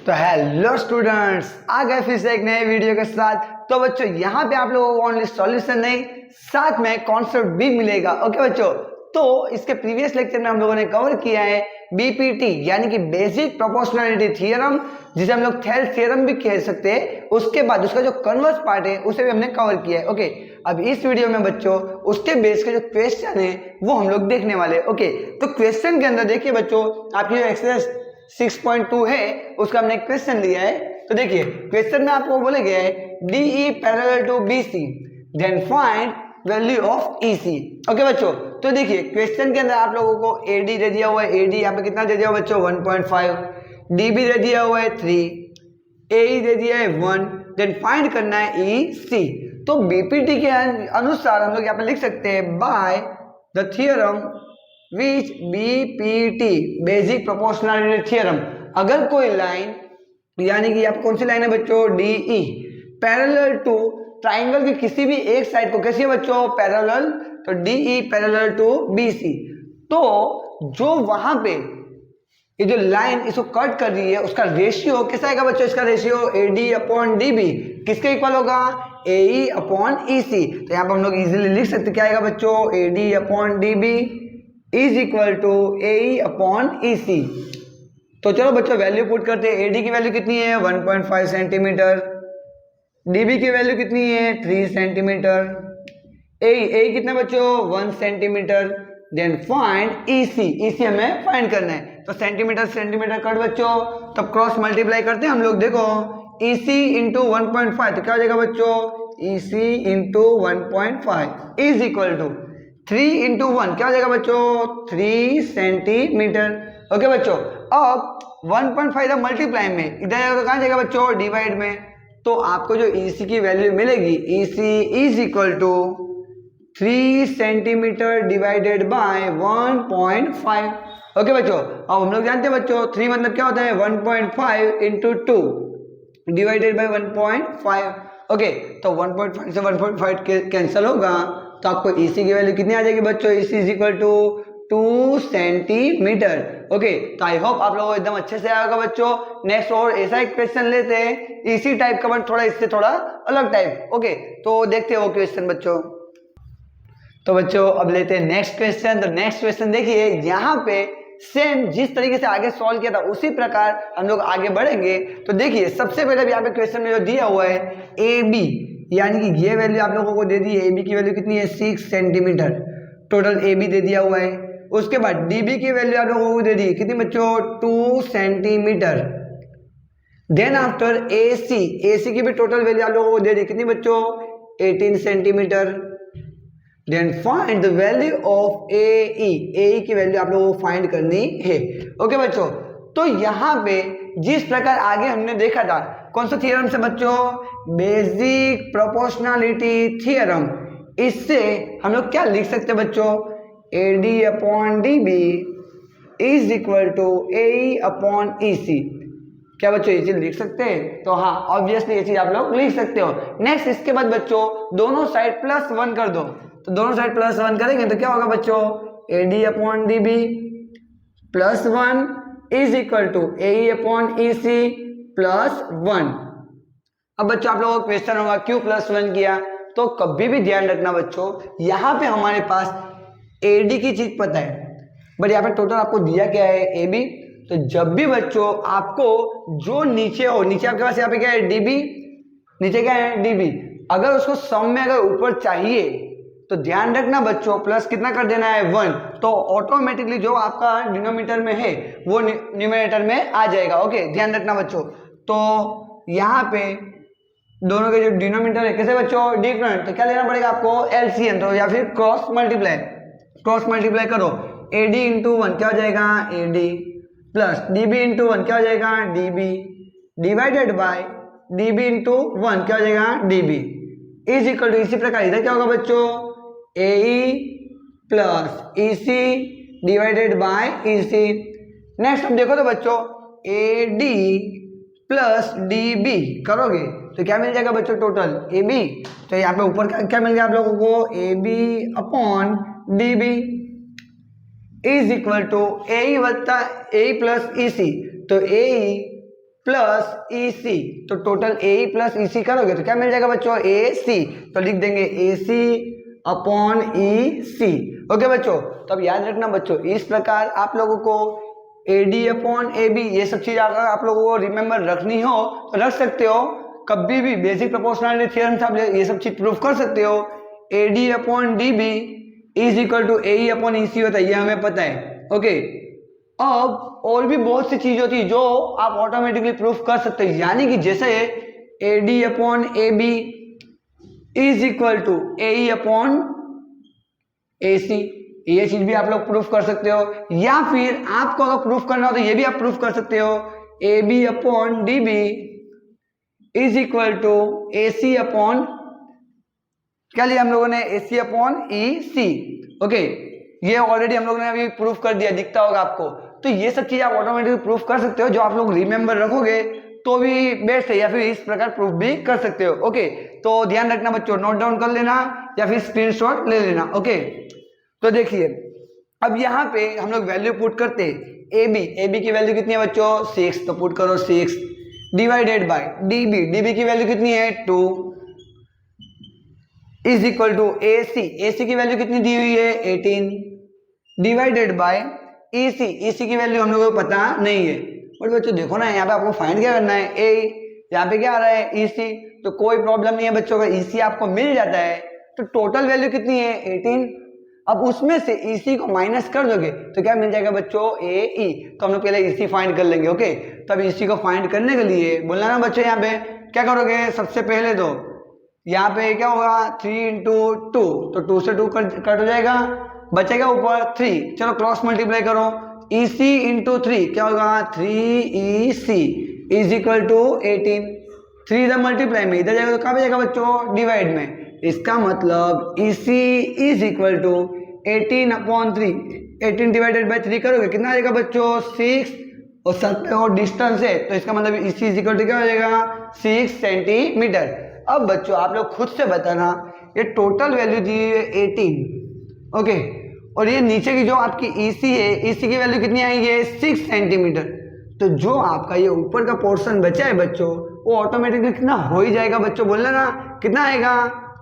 तो hello students, आ गए फिर से एक नए वीडियो के साथ। तो बच्चों यहाँ पे आप लोगों को ओनली सॉल्यूशन नहीं, साथ में कॉन्सेप्ट भी मिलेगा। ओके बच्चों, तो इसके प्रीवियस लेक्चर में हम लोगों ने कवर किया है बीपीटी यानी कि बेसिक प्रोपोर्शनलिटी थ्योरम, जिसे हम लोग थेल्स थ्योरम भी कह सकते हैं। उसके बाद उसका जो कन्वर्स पार्ट है उसे भी हमने कवर किया है। ओके, अब इस वीडियो में बच्चों उसके बेस के जो क्वेश्चन है वो हम लोग देखने वाले हैं। ओके, तो क्वेश्चन के अंदर देखिए बच्चों, आपकी जो एक्सरसाइज 6.2 है उसका हमने क्वेश्चन लिया है। तो देखिए क्वेश्चन में आपको बोले गए है DE parallel to BC then find value of EC। Okay बच्चों, तो देखिए क्वेश्चन के अंदर आप लोगों को AD दे दिया हुआ है। AD यहाँ पे कितना दे दिया हुआ बच्चों 1.5, DB दे दिया हुआ है 3, AE दे दिया है 1, देन फाइंड करना है EC। तो BPT के अनुसार हम लोग यहाँ पे लिख सकते हैं by the theorem which BPT basic proportionality theorem. अगर कोई लाइन यानी कि आप कौन सी लाइन है बच्चों DE पैरेलल टू ट्राइंगल की किसी भी एक साइड को, कैसी है बच्चों पैरेलल, तो DE पैरेलल टू BC, तो जो वहां पे ये जो लाइन इसको कट कर रही है उसका रेशियो कैसा आएगा बच्चों, इसका रेशियो AD अपॉन DB किसके इक्वल होगा AE अपॉन EC। तो यहाँ पर हम लोग इजीली लिख सकते क्या आएगा बच्चों AD upon DB is equal to AE upon EC। तो चलो बच्चों वैल्यू पुट करते हैं। AD की वैल्यू कितनी है 1.5 सेंटीमीटर, DB की वैल्यू कितनी है 3 सेंटीमीटर, AE कितना बच्चों 1 सेंटीमीटर, देन फाइंड EC हमें फाइंड करना है। तो सेंटीमीटर सेंटीमीटर कट बच्चों, तब क्रॉस मल्टीप्लाई करते हैं हम लोग। देखो EC इंटू 1.5 तो क्या हो जाएगा बच्चों EC into 1.5 is equal to 3 into 1 क्या हो जाएगा बच्चों 3 सेंटीमीटर। ओके बच्चों, अब 1.5 था मल्टीप्लाई में, इधर जाएगा तो कहाँ जाएगा बच्चों डिवाइड में। तो आपको जो EC की वैल्यू मिलेगी EC is equal to 3 centimetre divided by 1.5। Okay बच्चों, अब हम लोग जानते हैं बच्चों 3 मतलब क्या होता है 1.5 इंटू 2 डिवाइडेड बाय 1.5। ओके, तो 1.5 से 1.5 कैंसिल होगा, तो आपको EC की वैल्यू कितनी आ जाएगी बच्चों EC is equal to 2 centimetre. Okay, तो आई होप आप लोगों को एकदम अच्छे से आएगा बच्चों। नेक्स्ट और ऐसा एक क्वेश्चन लेते हैं इसी टाइप का बट थोड़ा इससे थोड़ा अलग टाइप। ओके, तो देखते हैं वो क्वेश्चन बच्चों। तो बच्चों अब लेते हैं नेक्स्ट क्वेश्चन। तो नेक्स्ट क्वेश्चन देखिए, यहाँ पे सेम जिस तरीके से आगे सॉल्व किया था उसी प्रकार हम लोग आगे बढ़ेंगे। तो देखिए सबसे पहले यहाँ पे क्वेश्चन में जो दिया हुआ है AB यानी कि ये वैल्यू आप लोगों को दे दी है। AB की वैल्यू कितनी है 6 सेंटीमीटर, टोटल AB दे दिया हुआ है। उसके बाद DB की वैल्यू आप लोगों को दे दी कितनी बच्चों 2 सेंटीमीटर। देन आफ्टर AC की भी टोटल वैल्यू आप लोगों को दे दी कितनी बच्चों 18 centimetre. Then find the value of AE की वैल्यू आप लोगों को फाइंड करनी है। ओके बच्चों, तो यहाँ पे जिस प्रकार आगे हमने देखा था कौन सा थ्योरम से बच्चों बेसिक प्रोपोर्शनलिटी थ्योरम, इससे हम लोग क्या लिख सकते हैं बच्चों AD upon DB is equal to AE upon EC। क्या बच्चों ये चीज लिख सकते हैं? तो हाँ ऑब्वियसली ये चीज आप लोग लिख सकते हो। नेक्स्ट इसके बाद बच्चों दोनों साइड +1 कर दो, तो दोनों साइड +1 करेंगे तो क्या होगा बच्चों AD upon DB +1 is equal to AE upon EC +1। अब बच्चों आप लोगों को क्वेश्चन होगा क्यों +1 किया, तो कभी भी ध्यान रखना बच्चों यहाँ पे हमारे पास AD की चीज पता है बट यहाँ पे टोटल आपको दिया क्या है AB। तो जब भी बच्चों आपको जो नीचे हो, नीचे आपके पास यहाँ पे क्या है DB, नीचे क्या है DB, अगर उसको सम में अगर ऊपर चाहिए तो ध्यान रखना बच्चों प्लस कितना कर देना है 1, तो ऑटोमेटिकली जो आपका डिनोमिनेटर में है वो न्यूमरेटर में आ जाएगा। ओके, ध्यान रखना बच्चों। तो यहाँ पे दोनों के जो डिनोमिनेटर है कैसे बच्चों डिफरेंट, तो क्या लेना पड़ेगा आपको LCM, तो या फिर क्रॉस मल्टीप्लाई करो। AD इंटू 1 क्या हो जाएगा AD प्लस DB इंटू 1 क्या हो जाएगा DB divided by DB into 1 क्या हो जाएगा DB इज इक्वल टू, इसी प्रकार इधर क्या होगा बच्चों AE plus EC divided by EC। Next हम देखो तो बच्चों AD प्लस DB करोगे तो क्या मिल जाएगा बच्चों टोटल AB। तो यहाँ पे ऊपर क्या मिल गया आप लोगों को AB upon DB is equal to AE plus EC। तो AE प्लस ई सी, तो टोटल ए प्लस ई सी करोगे तो क्या मिल जाएगा बच्चों, ए सी। तो लिख देंगे ए C upon E C. Okay बच्चों, तो अब याद रखना बच्चों, इस प्रकार आप लोगों को A D upon A B ये सब चीज अगर आप लोगों को रिमेंबर रखनी हो तो रख सकते हो। कभी भी बेसिक प्रोपोर्शनलिटी थ्योरम से आप ये सब चीज प्रूफ कर सकते हो। A D upon D B is equal to A upon E C होता है, ये हमें पता है। ओके, अब और भी बहुत सी चीज होती है जो आप ऑटोमेटिकली प्रूफ कर सकते हो, यानी कि जैसे A D upon A B is equal to A upon A C, ये चीज भी आप लोग प्रूफ कर सकते हो। या फिर आपको अगर प्रूफ करना हो तो ये भी आप प्रूफ कर सकते हो, A B upon D B is equal to A C upon, क्या लिया हम लोगों ने, A C upon E C. Okay, ये ऑलरेडी हम लोगों ने अभी प्रूफ कर दिया, दिखता होगा आपको। तो ये सब चीज आप ऑटोमेटिकली प्रूफ कर सकते हो, जो आप लोग रिमेंबर रखोगे तो भी बेस्ट है, या फिर इस प्रकार प्रूफ भी कर सकते हो। ओके, तो ध्यान रखना बच्चों, नोट डाउन कर लेना या फिर स्क्रीनशॉट ले लेना। ओके, तो देखिए अब यहाँ पे हम लोग वैल्यू पुट करते हैं। ए बी की वैल्यू कितनी है बच्चों, 6, तो पुट करो 6 डिवाइडेड बाय डी बी की वैल्यू कितनी है 2 इज इक्वल टू ए सी की वैल्यू कितनी दी हुई है 18 डिवाइडेड बाय ई सी की वैल्यू हम लोगों को पता नहीं है। बट बच्चों देखो ना, यहाँ पे आपको फाइंड क्या करना है, ए, यहाँ पे क्या आ रहा है ई सी, तो कोई प्रॉब्लम नहीं है बच्चों का, ई सी आपको मिल जाता है। तो टोटल वैल्यू कितनी है 18, अब उसमें से ई सी को माइनस कर दोगे तो क्या मिल जाएगा बच्चों, ए ई। तो हम लोग पहले ई सी फाइंड कर लेंगे। ओके, तब ई सी को फाइंड करने के लिए बोलना ना बच्चों, यहाँ पे क्या करोगे, सबसे पहले तो यहाँ पे क्या होगा 3 इंटू 2, तो 2 से 2 कट हो जाएगा, बचेगा ऊपर 3। चलो क्रॉस मल्टीप्लाई करो, ई सी इंटू 3 क्या होगा 3 ई सी इज इक्वल टू 18। 3 इधर मल्टीप्लाई में इधर जाएगा तो कहाँ पे जाएगा बच्चों, डिवाइड में। इसका मतलब E C is equal to 18 upon 3, 18 divided by 3 करोगे कितना आ जाएगा बच्चों 6, और सब पे और डिस्टेंस है तो इसका मतलब E C is equal to क्या हो जाएगा 6 सेंटीमीटर। अब बच्चों आप लोग खुद से बताना, ये टोटल वैल्यू दी है 18। ओके, और ये नीचे की जो आपकी EC है, EC की वैल्यू कितनी आई है 6 सेंटीमीटर। तो जो आपका ये ऊपर का पोर्शन बचा है बच्चों, वो ऑटोमेटिकली कितना हो ही जाएगा बच्चों, बोलना ना कितना आएगा,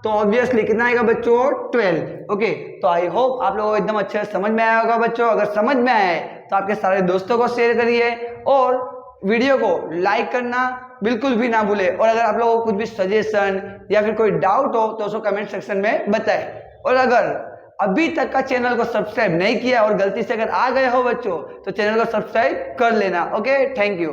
तो ऑब्वियसली कितना आएगा बच्चों 12। ओके, तो आई होप आप लोगों को एकदम अच्छे से समझ में आया होगा बच्चों। अगर समझ में आए तो आपके सारे दोस्तों को शेयर करिए और वीडियो को लाइक करना बिल्कुल भी ना भूले। और अगर आप लोगों को कुछ भी सजेशन या फिर कोई डाउट हो तो उसको कमेंट सेक्शन में बताएं। और अगर अभी तक का चैनल को सब्सक्राइब नहीं किया और गलती से अगर आ गए हो बच्चों तो चैनल को सब्सक्राइब कर लेना। Okay, thank you.